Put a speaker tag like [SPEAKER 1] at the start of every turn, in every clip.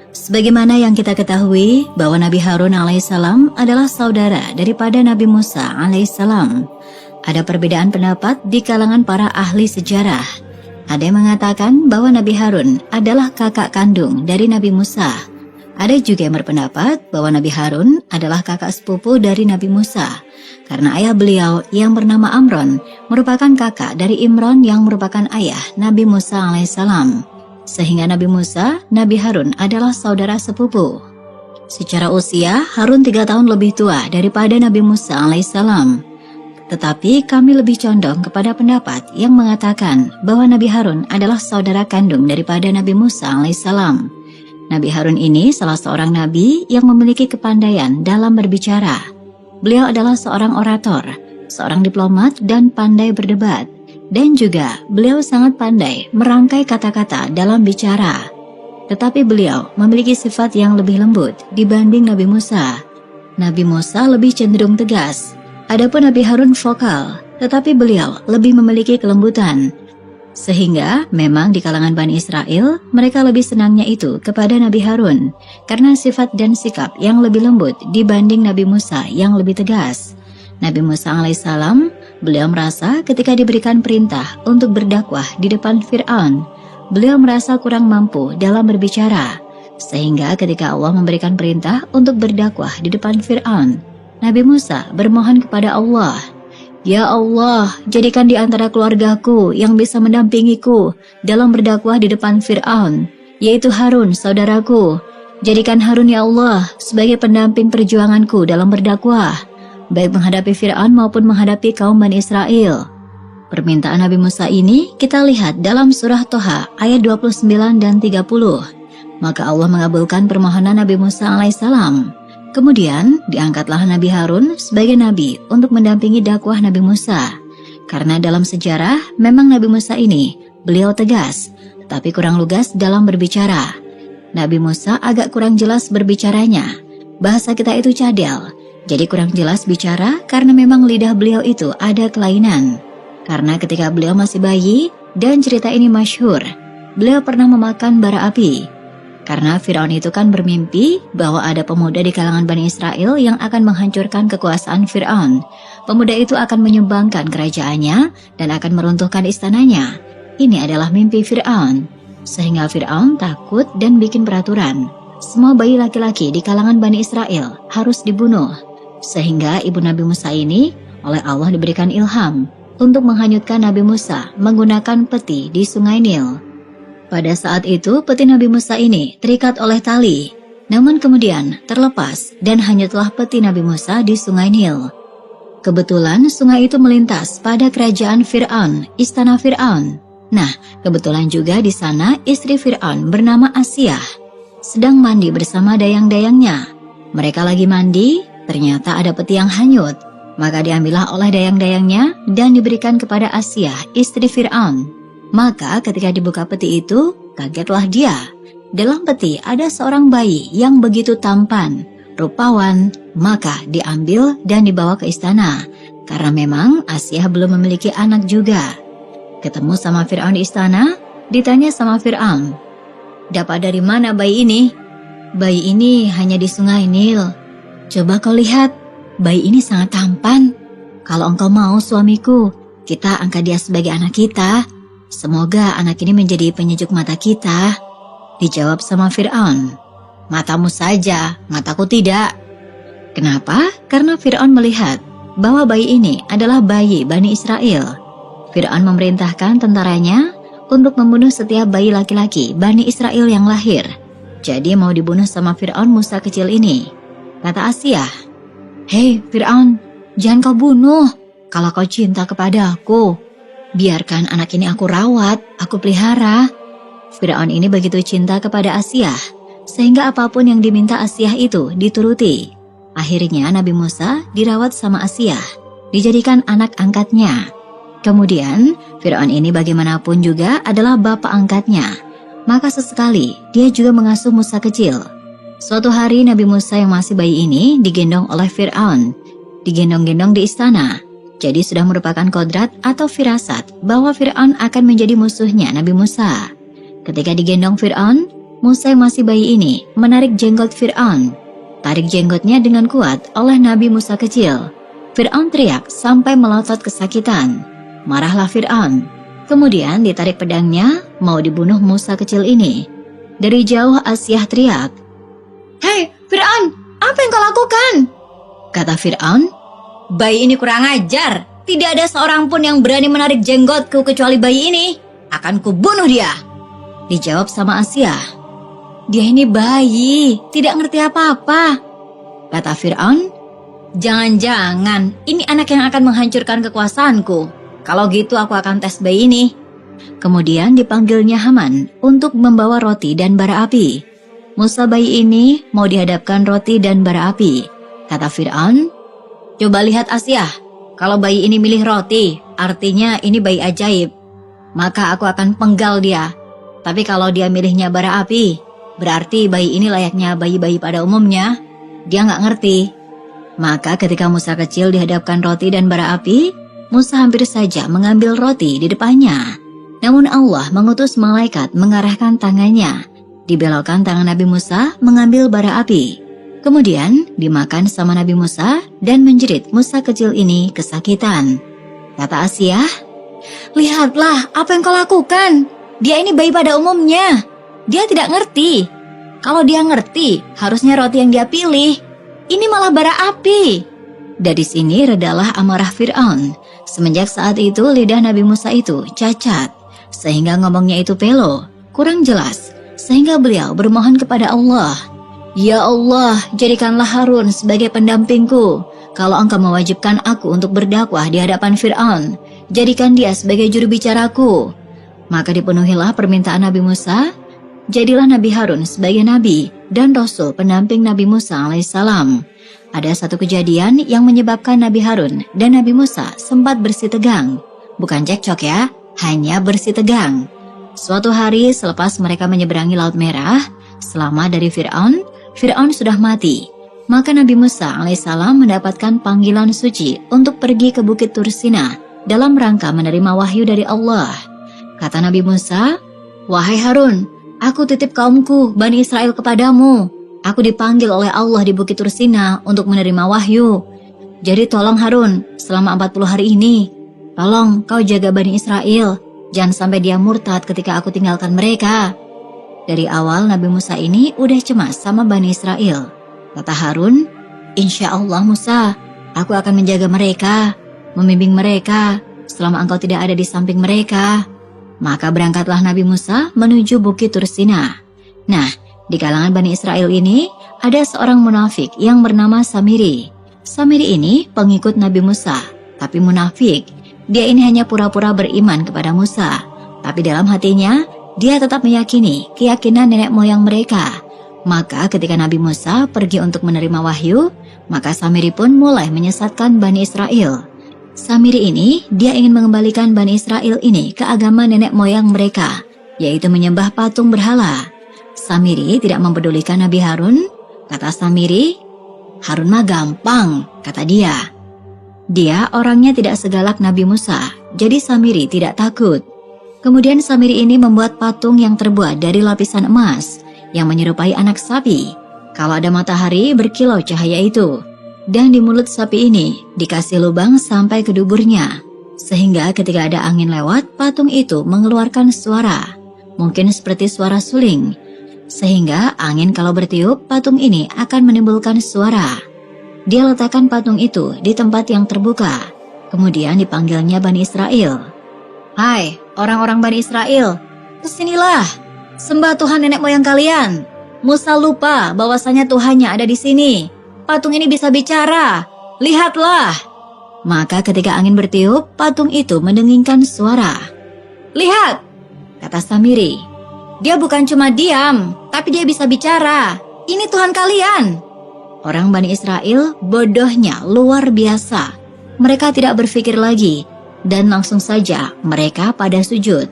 [SPEAKER 1] Sebagaimana yang kita ketahui bahwa Nabi Harun alaihissalam adalah saudara daripada Nabi Musa alaihissalam. Ada perbedaan pendapat di kalangan para ahli sejarah. Ada yang mengatakan bahwa Nabi Harun adalah kakak kandung dari Nabi Musa. Ada juga yang berpendapat bahwa Nabi Harun adalah kakak sepupu dari Nabi Musa, karena ayah beliau yang bernama Amron merupakan kakak dari Imron yang merupakan ayah Nabi Musa alaihissalam. Sehingga Nabi Musa, Nabi Harun adalah saudara sepupu. Secara usia, Harun 3 tahun lebih tua daripada Nabi Musa alaihissalam. Tetapi kami lebih condong kepada pendapat yang mengatakan bahwa Nabi Harun adalah saudara kandung daripada Nabi Musa alaihissalam. Nabi Harun ini salah seorang nabi yang memiliki kepandaian dalam berbicara. Beliau adalah seorang orator, seorang diplomat dan pandai berdebat. Dan juga beliau sangat pandai merangkai kata-kata dalam bicara. Tetapi beliau memiliki sifat yang lebih lembut dibanding Nabi Musa. Nabi Musa lebih cenderung tegas. Adapun Nabi Harun vokal, tetapi beliau lebih memiliki kelembutan. Sehingga memang di kalangan Bani Israel, mereka lebih senangnya itu kepada Nabi Harun karena sifat dan sikap yang lebih lembut dibanding Nabi Musa yang lebih tegas. Nabi Musa alaihissalam, beliau merasa ketika diberikan perintah untuk berdakwah di depan Fir'aun, beliau merasa kurang mampu dalam berbicara. Sehingga ketika Allah memberikan perintah untuk berdakwah di depan Fir'aun, Nabi Musa bermohon kepada Allah, "Ya Allah, jadikan di antara keluargaku yang bisa mendampingiku dalam berdakwah di depan Fir'aun, yaitu Harun, saudaraku. Jadikan Harun ya Allah sebagai pendamping perjuanganku dalam berdakwah, baik menghadapi Fir'aun maupun menghadapi kaum Bani Israel." Permintaan Nabi Musa ini kita lihat dalam surah Toha ayat 29 dan 30. Maka Allah mengabulkan permohonan Nabi Musa alaihissalam. Kemudian diangkatlah Nabi Harun sebagai nabi untuk mendampingi dakwah Nabi Musa. Karena dalam sejarah memang Nabi Musa ini beliau tegas, tapi kurang lugas dalam berbicara. Nabi Musa agak kurang jelas berbicaranya. Bahasa kita itu cadel, jadi kurang jelas bicara karena memang lidah beliau itu ada kelainan. Karena ketika beliau masih bayi, dan cerita ini masyhur, beliau pernah memakan bara api. Karena Fir'aun itu kan bermimpi bahwa ada pemuda di kalangan Bani Israel yang akan menghancurkan kekuasaan Fir'aun. Pemuda itu akan menyumbangkan kerajaannya dan akan meruntuhkan istananya. Ini adalah mimpi Fir'aun. Sehingga Fir'aun takut dan bikin peraturan. Semua bayi laki-laki di kalangan Bani Israel harus dibunuh. Sehingga ibu Nabi Musa ini oleh Allah diberikan ilham untuk menghanyutkan Nabi Musa menggunakan peti di Sungai Nil. Pada saat itu peti Nabi Musa ini terikat oleh tali, namun kemudian terlepas dan hanyutlah peti Nabi Musa di Sungai Nil. Kebetulan sungai itu melintas pada kerajaan Fir'aun, istana Fir'aun. Nah, kebetulan juga di sana istri Fir'aun bernama Asiyah sedang mandi bersama dayang-dayangnya. Mereka lagi mandi, ternyata ada peti yang hanyut. Maka diambillah oleh dayang-dayangnya dan diberikan kepada Asiyah, istri Fir'aun. Maka ketika dibuka peti itu, kagetlah dia. Dalam peti ada seorang bayi yang begitu tampan, rupawan, maka diambil dan dibawa ke istana. Karena memang Asiyah belum memiliki anak juga. Ketemu sama Fir'aun di istana, ditanya sama Fir'aun, "Dapat dari mana bayi ini?" "Bayi ini hanya di Sungai Nil." "Coba kau lihat, bayi ini sangat tampan. Kalau engkau mau suamiku, kita angkat dia sebagai anak kita. Semoga anak ini menjadi penyejuk mata kita." Dijawab sama Fir'aun, "Matamu saja, mataku tidak." Kenapa? Karena Fir'aun melihat bahwa bayi ini adalah bayi Bani Israel. Fir'aun memerintahkan tentaranya untuk membunuh setiap bayi laki-laki Bani Israel yang lahir. Jadi mau dibunuh sama Fir'aun Musa kecil ini. Kata Asiyah, "Hei Fir'aun, jangan kau bunuh. Kalau kau cinta kepada aku, biarkan anak ini aku rawat, aku pelihara." Fir'aun ini begitu cinta kepada Asiyah, sehingga apapun yang diminta Asiyah itu dituruti. Akhirnya Nabi Musa dirawat sama Asiyah, dijadikan anak angkatnya. Kemudian Fir'aun ini bagaimanapun juga adalah bapak angkatnya. Maka sesekali dia juga mengasuh Musa kecil. Suatu hari Nabi Musa yang masih bayi ini digendong oleh Fir'aun, digendong-gendong di istana. Jadi sudah merupakan kodrat atau firasat bahwa Fir'aun akan menjadi musuhnya Nabi Musa. Ketika digendong Fir'aun, Musa yang masih bayi ini menarik jenggot Fir'aun. Tarik jenggotnya dengan kuat oleh Nabi Musa kecil. Fir'aun teriak sampai melotot kesakitan. Marahlah Fir'aun. Kemudian ditarik pedangnya mau dibunuh Musa kecil ini. Dari jauh Asyah teriak, "Hei Fir'aun, apa yang kau lakukan?" Kata Fir'aun, "Bayi ini kurang ajar. Tidak ada seorang pun yang berani menarik jenggotku kecuali bayi ini. Akan kubunuh dia." Dijawab sama Asyah, "Dia ini bayi, tidak ngerti apa-apa." Kata Fir'aun, "Jangan-jangan ini anak yang akan menghancurkan kekuasaanku. Kalau gitu aku akan tes bayi ini." Kemudian dipanggilnya Haman untuk membawa roti dan bara api. Musa bayi ini mau dihadapkan roti dan bara api. Kata Fir'aun, "Coba lihat Asyah, kalau bayi ini milih roti, artinya ini bayi ajaib. Maka aku akan penggal dia. Tapi kalau dia milihnya bara api, berarti bayi ini layaknya bayi-bayi pada umumnya. Dia nggak ngerti." Maka ketika Musa kecil dihadapkan roti dan bara api, Musa hampir saja mengambil roti di depannya. Namun Allah mengutus malaikat mengarahkan tangannya. Dibelokkan tangan Nabi Musa mengambil bara api. Kemudian dimakan sama Nabi Musa dan menjerit Musa kecil ini kesakitan. Kata Asyah, "Lihatlah apa yang kau lakukan. Dia ini bayi pada umumnya. Dia tidak ngerti. Kalau dia ngerti, harusnya roti yang dia pilih. Ini malah bara api." Dari sini redalah amarah Fir'aun. Semenjak saat itu lidah Nabi Musa itu cacat, sehingga ngomongnya itu pelo, kurang jelas, sehingga beliau bermohon kepada Allah, "Ya Allah, jadikanlah Harun sebagai pendampingku. Kalau engkau mewajibkan aku untuk berdakwah di hadapan Fir'aun, jadikan dia sebagai juru bicaraku." Maka dipenuhilah permintaan Nabi Musa. Jadilah Nabi Harun sebagai nabi dan rasul pendamping Nabi Musa alaihissalam. Ada satu kejadian yang menyebabkan Nabi Harun dan Nabi Musa sempat bersitegang. Bukan cekcok ya, hanya bersitegang. Suatu hari selepas mereka menyeberangi Laut Merah, selama dari Fir'aun, Fir'aun sudah mati. Maka Nabi Musa alaihissalam mendapatkan panggilan suci untuk pergi ke Bukit Tursina dalam rangka menerima wahyu dari Allah. Kata Nabi Musa, "Wahai Harun, aku titip kaumku Bani Israel kepadamu. Aku dipanggil oleh Allah di Bukit Tursina untuk menerima wahyu. Jadi tolong Harun, selama 40 hari ini, tolong kau jaga Bani Israel. Jangan sampai dia murtad ketika aku tinggalkan mereka." Dari awal Nabi Musa ini udah cemas sama Bani Israel. Kata Harun, "Insya Allah Musa, aku akan menjaga mereka, membimbing mereka, selama engkau tidak ada di samping mereka." Maka berangkatlah Nabi Musa menuju Bukit Tursina. Nah, di kalangan Bani Israel ini ada seorang munafik yang bernama Samiri. Samiri ini pengikut Nabi Musa, tapi munafik. Dia ini hanya pura-pura beriman kepada Musa, tapi dalam hatinya dia tetap meyakini keyakinan nenek moyang mereka. Maka ketika Nabi Musa pergi untuk menerima wahyu, maka Samiri pun mulai menyesatkan Bani Israel. Samiri ini, dia ingin mengembalikan Bani Israel ini ke agama nenek moyang mereka, yaitu menyembah patung berhala. Samiri tidak mempedulikan Nabi Harun. Kata Samiri, "Harun mah gampang," kata dia. Dia orangnya tidak segalak Nabi Musa, jadi Samiri tidak takut. Kemudian Samiri ini membuat patung yang terbuat dari lapisan emas, yang menyerupai anak sapi. Kalau ada matahari, berkilau cahaya itu. Dan di mulut sapi ini dikasih lubang sampai ke duburnya, sehingga ketika ada angin lewat, patung itu mengeluarkan suara, mungkin seperti suara suling, sehingga angin kalau bertiup, patung ini akan menimbulkan suara. Dia letakkan patung itu di tempat yang terbuka. Kemudian dipanggilnya Bani Israel. "Hai, orang-orang Bani Israel, kesinilah, sembah Tuhan nenek moyang kalian. Musa lupa bahwasanya Tuhannya ada di sini. Patung ini bisa bicara. Lihatlah." Maka ketika angin bertiup, patung itu mendengingkan suara. "Lihat," kata Samiri. "Dia bukan cuma diam, tapi dia bisa bicara. Ini Tuhan kalian." Orang Bani Israel bodohnya luar biasa. Mereka tidak berpikir lagi, dan langsung saja mereka pada sujud.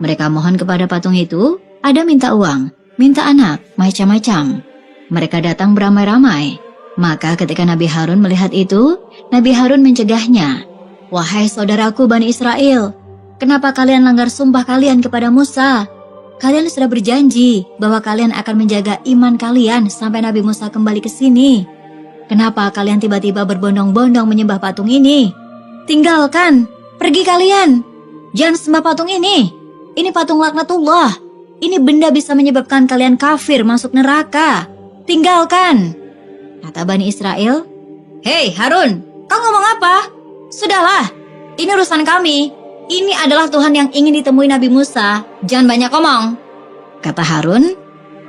[SPEAKER 1] Mereka mohon kepada patung itu, ada minta uang, minta anak, macam-macam. Mereka datang beramai-ramai. Maka ketika Nabi Harun melihat itu, Nabi Harun mencegahnya. "Wahai saudaraku Bani Israel, kenapa kalian langgar sumpah kalian kepada Musa? Kalian sudah berjanji bahwa kalian akan menjaga iman kalian sampai Nabi Musa kembali ke sini. Kenapa kalian tiba-tiba berbondong-bondong menyembah patung ini? Tinggalkan, pergi kalian. Jangan sembah patung ini. Ini patung laknatullah. Ini benda bisa menyebabkan kalian kafir masuk neraka. Tinggalkan. Kata Bani Israel. Hei Harun, kau ngomong apa? Sudahlah, ini urusan kami. Ini adalah Tuhan yang ingin ditemui Nabi Musa. Jangan banyak omong. Kata Harun,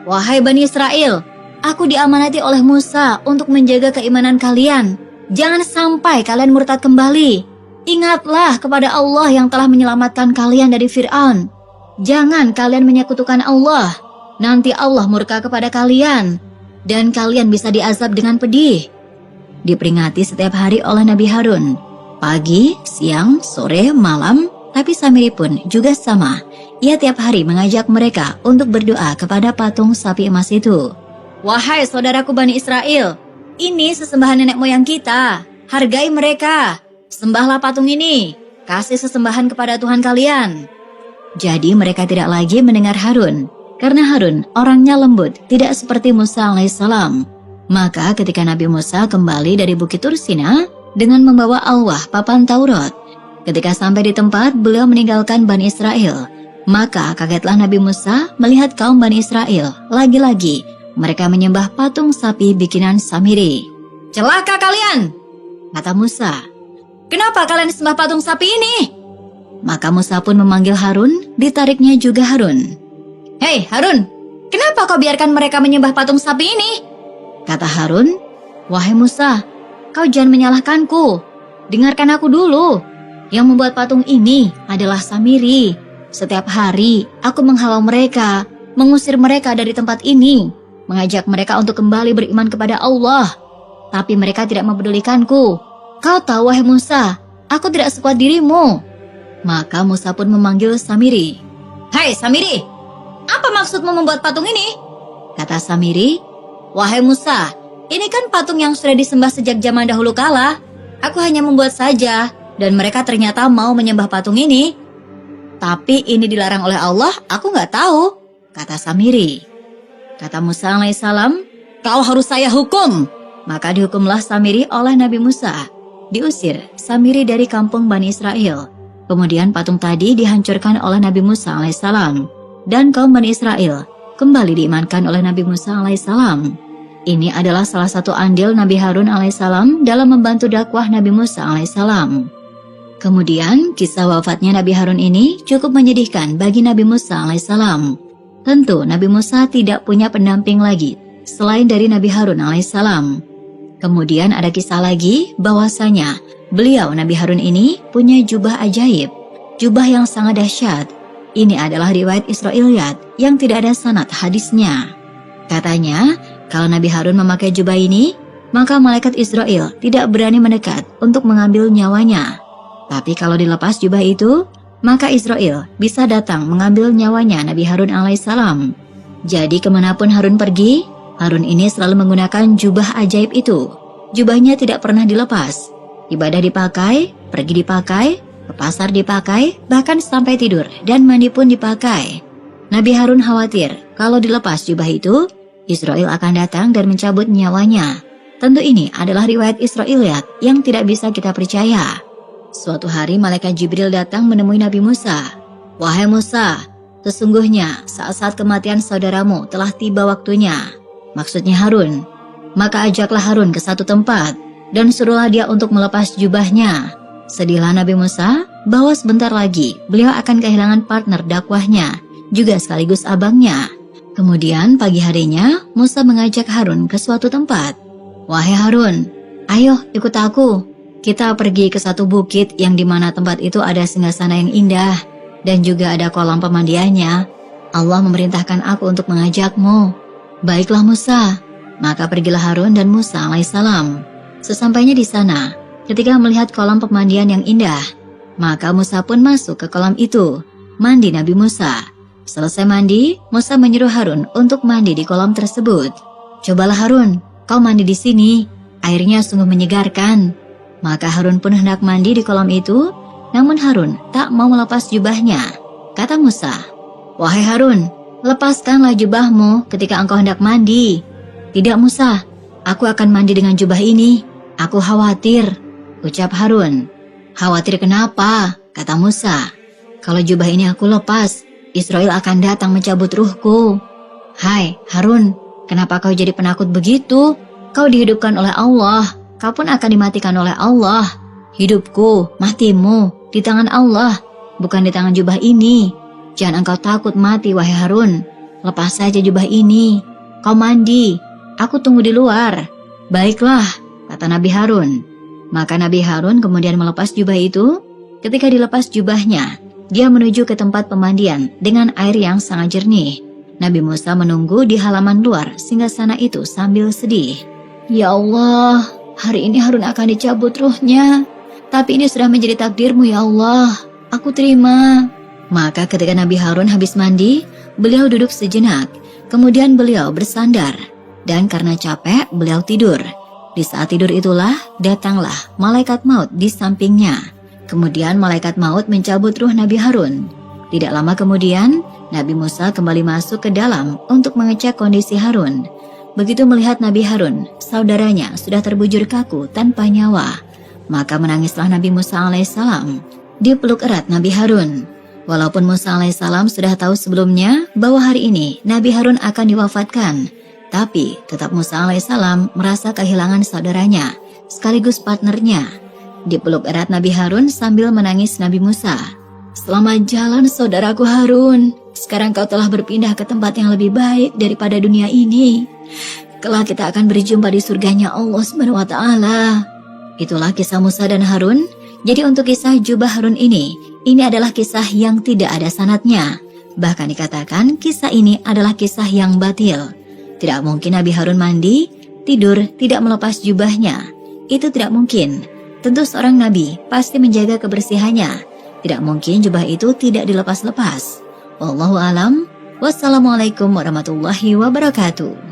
[SPEAKER 1] wahai Bani Israel, aku diamanati oleh Musa untuk menjaga keimanan kalian. Jangan sampai kalian murtad kembali. Ingatlah kepada Allah yang telah menyelamatkan kalian dari Fir'aun. Jangan kalian menyekutukan Allah. Nanti Allah murka kepada kalian. Dan kalian bisa diazab dengan pedih. Diperingati setiap hari oleh Nabi Harun. Pagi, siang, sore, malam, tapi Samiri pun juga sama. Ia tiap hari mengajak mereka untuk berdoa kepada patung sapi emas itu. Wahai saudaraku Bani Israel, ini sesembahan nenek moyang kita. Hargai mereka. Sembahlah patung ini. Kasih sesembahan kepada Tuhan kalian. Jadi mereka tidak lagi mendengar Harun. Karena Harun orangnya lembut, tidak seperti Musa alaihissalam. Maka ketika Nabi Musa kembali dari Bukit Tursina dengan membawa alwah papan Taurat, ketika sampai di tempat beliau meninggalkan Bani Israel, maka kagetlah Nabi Musa melihat kaum Bani Israel. Lagi-lagi mereka menyembah patung sapi bikinan Samiri. Celaka kalian, kata Musa. Kenapa kalian sembah patung sapi ini? Maka Musa pun memanggil Harun, ditariknya juga Harun. Hei Harun, kenapa kau biarkan mereka menyembah patung sapi ini? Kata Harun, wahai Musa, kau jangan menyalahkanku. Dengarkan aku dulu. Yang membuat patung ini adalah Samiri. Setiap hari aku menghalau mereka, mengusir mereka dari tempat ini, mengajak mereka untuk kembali beriman kepada Allah. Tapi mereka tidak mempedulikanku. Kau tahu wahai Musa, aku tidak sekuat dirimu. Maka Musa pun memanggil Samiri. Hai Samiri, apa maksudmu membuat patung ini? Kata Samiri, wahai Musa, ini kan patung yang sudah disembah sejak zaman dahulu kala. Aku hanya membuat saja, dan mereka ternyata mau menyembah patung ini. Tapi ini dilarang oleh Allah, aku nggak tahu, kata Samiri. Kata Musa alaihissalam, kau harus saya hukum. Maka dihukumlah Samiri oleh Nabi Musa. Diusir Samiri dari kampung Bani Israel. Kemudian patung tadi dihancurkan oleh Nabi Musa alaihissalam. Dan kaum Bani Israel kembali diimankan oleh Nabi Musa alaihissalam. Ini adalah salah satu andil Nabi Harun alaihissalam dalam membantu dakwah Nabi Musa alaihissalam. Kemudian kisah wafatnya Nabi Harun ini cukup menyedihkan bagi Nabi Musa alaihissalam. Tentu Nabi Musa tidak punya pendamping lagi selain dari Nabi Harun alaihissalam. Kemudian ada kisah lagi bahwasanya beliau Nabi Harun ini punya jubah ajaib, jubah yang sangat dahsyat. Ini adalah riwayat Israiliyat yang tidak ada sanad hadisnya. Katanya, kalau Nabi Harun memakai jubah ini, maka malaikat Israel tidak berani mendekat untuk mengambil nyawanya. Tapi kalau dilepas jubah itu, maka Israel bisa datang mengambil nyawanya Nabi Harun alaihissalam. Jadi kemanapun Harun pergi, Harun ini selalu menggunakan jubah ajaib itu. Jubahnya tidak pernah dilepas. Ibadah dipakai, pergi dipakai, ke pasar dipakai, bahkan sampai tidur dan mandi pun dipakai. Nabi Harun khawatir kalau dilepas jubah itu, Israel akan datang dan mencabut nyawanya. Tentu ini adalah riwayat Israiliyat yang tidak bisa kita percaya. Suatu hari malaikat Jibril datang menemui Nabi Musa. Wahai Musa, sesungguhnya saat-saat kematian saudaramu telah tiba waktunya. Maksudnya Harun. Maka ajaklah Harun ke satu tempat dan suruhlah dia untuk melepas jubahnya. Sedihlah Nabi Musa bahwa sebentar lagi beliau akan kehilangan partner dakwahnya, juga sekaligus abangnya. Kemudian pagi harinya Musa mengajak Harun ke suatu tempat. Wahai Harun, ayo ikut aku. Kita pergi ke satu bukit yang dimana tempat itu ada singgasana yang indah dan juga ada kolam pemandiannya. Allah memerintahkan aku untuk mengajakmu. Baiklah Musa. Maka pergilah Harun dan Musa alaihissalam. Sesampainya di sana, ketika melihat kolam pemandian yang indah, maka Musa pun masuk ke kolam itu. Mandi Nabi Musa. Selesai mandi, Musa menyuruh Harun untuk mandi di kolam tersebut. Cobalah Harun, kau mandi di sini. Airnya sungguh menyegarkan. Maka Harun pun hendak mandi di kolam itu, namun Harun tak mau melepas jubahnya. Kata Musa, wahai Harun, lepaskanlah jubahmu ketika engkau hendak mandi. Tidak Musa, aku akan mandi dengan jubah ini. Aku khawatir, ucap Harun. Khawatir kenapa? Kata Musa. Kalau jubah ini aku lepas, Israel akan datang mencabut ruhku. Hai Harun, kenapa kau jadi penakut begitu? Kau dihidupkan oleh Allah, kau pun akan dimatikan oleh Allah. Hidupku, matimu, di tangan Allah, bukan di tangan jubah ini. Jangan engkau takut mati, wahai Harun. Lepas saja jubah ini. Kau mandi, aku tunggu di luar. Baiklah, kata Nabi Harun. Maka Nabi Harun kemudian melepas jubah itu. Ketika dilepas jubahnya, dia menuju ke tempat pemandian dengan air yang sangat jernih. Nabi Musa menunggu di halaman luar singgasana itu sambil sedih. Ya Allah, hari ini Harun akan dicabut ruhnya. Tapi ini sudah menjadi takdirmu ya Allah. Aku terima. Maka ketika Nabi Harun habis mandi, beliau duduk sejenak. Kemudian beliau bersandar. Dan karena capek, beliau tidur. Di saat tidur itulah, datanglah malaikat maut di sampingnya. Kemudian malaikat maut mencabut ruh Nabi Harun. Tidak lama kemudian, Nabi Musa kembali masuk ke dalam untuk mengecek kondisi Harun. Begitu melihat Nabi Harun, saudaranya sudah terbujur kaku tanpa nyawa. Maka menangislah Nabi Musa alaihissalam. Dipeluk erat Nabi Harun. Walaupun Musa alaihissalam sudah tahu sebelumnya bahwa hari ini Nabi Harun akan diwafatkan, tapi tetap Musa alaihissalam merasa kehilangan saudaranya, sekaligus partnernya. Dipeluk erat Nabi Harun sambil menangis Nabi Musa. Selamat jalan saudaraku Harun. Sekarang kau telah berpindah ke tempat yang lebih baik daripada dunia ini. Kelak kita akan berjumpa di surganya Allah SWT. Itulah kisah Musa dan Harun. Jadi untuk kisah jubah Harun ini adalah kisah yang tidak ada sanadnya. Bahkan dikatakan kisah ini adalah kisah yang batil. Tidak mungkin Nabi Harun mandi, tidur, tidak melepas jubahnya. Itu tidak mungkin. Tentu seorang nabi pasti menjaga kebersihannya. Tidak mungkin jubah itu tidak dilepas-lepas. Wallahu alam. Wassalamualaikum warahmatullahi wabarakatuh.